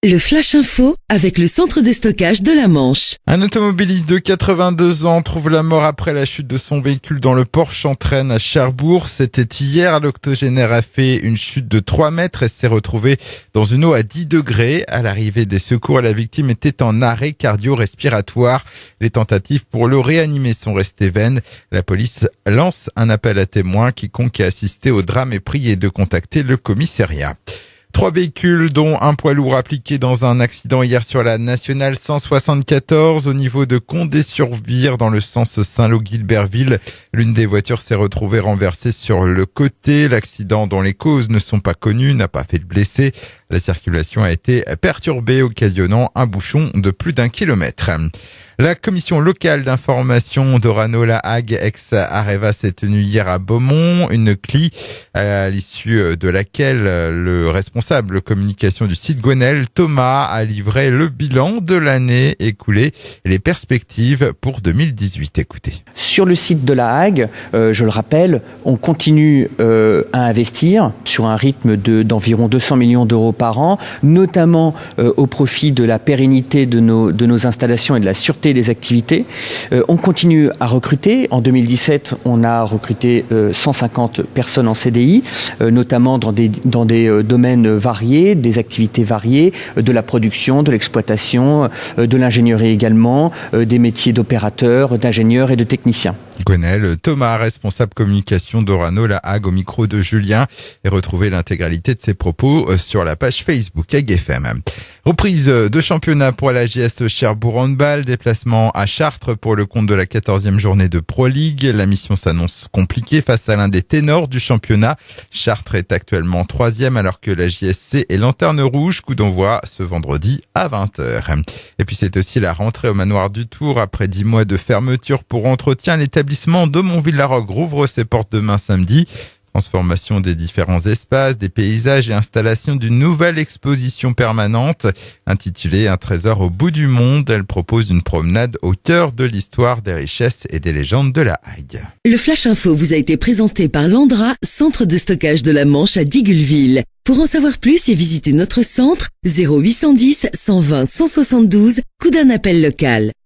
Le Flash Info avec le centre de stockage de la Manche. Un automobiliste de 82 ans trouve la mort après la chute de son véhicule dans le port Chantraine à Cherbourg. C'était hier. L'octogénaire a fait une chute de 3 mètres et s'est retrouvé dans une eau à 10 degrés. À l'arrivée des secours, la victime était en arrêt cardio-respiratoire. Les tentatives pour le réanimer sont restées vaines. La police lance un appel à témoins. Quiconque a assisté au drame est prié de contacter le commissariat. 3 véhicules, dont un poids lourd impliqué dans un accident hier sur la nationale 174 au niveau de Condé-sur-Vire dans le sens Saint-Lô-Guilberville. L'une des voitures s'est retrouvée renversée sur le côté. L'accident, dont les causes ne sont pas connues, n'a pas fait de blessés. La circulation a été perturbée, occasionnant un bouchon de plus d'1 kilomètre. La commission locale d'information d'Orano-La Hague, ex-Areva, s'est tenue hier à Beaumont, une CLI à l'issue de laquelle le responsable communication du site Gwenel, Thomas, a livré le bilan de l'année écoulée et les perspectives pour 2018. Écoutez. Sur le site de La Hague, je le rappelle, on continue à investir sur un rythme d'environ 200 millions d'euros par an, notamment au profit de la pérennité de nos installations et de la sûreté des activités. On continue à recruter. En 2017, on a recruté 150 personnes en CDI, notamment dans des domaines variés, des activités variées, de la production, de l'exploitation, de l'ingénierie également, des métiers d'opérateurs, d'ingénieurs et de techniciens. Gwenel, Thomas, responsable communication d'Orano-La Hague, au micro de Julien, et retrouvez l'intégralité de ses propos sur la page Facebook Hague FM. Reprise de championnat pour la JS Cherbourg Handball, déplacement à Chartres pour le compte de la 14e journée de Pro League. La mission s'annonce compliquée face à l'un des ténors du championnat. Chartres est actuellement 3e alors que la JSC est lanterne rouge. Coup d'envoi ce vendredi à 20h. Et puis c'est aussi la rentrée au manoir du Tour. Après 10 mois de fermeture pour entretien, l'établissement de Montvillarogue rouvre ses portes demain samedi. Transformation des différents espaces, des paysages et installation d'une nouvelle exposition permanente intitulée Un trésor au bout du monde. Elle propose une promenade au cœur de l'histoire, des richesses et des légendes de la Hague. Le Flash Info vous a été présenté par Landra, centre de stockage de la Manche à Digguleville. Pour en savoir plus et visiter notre centre, 0810 120 172, coup d'un appel local.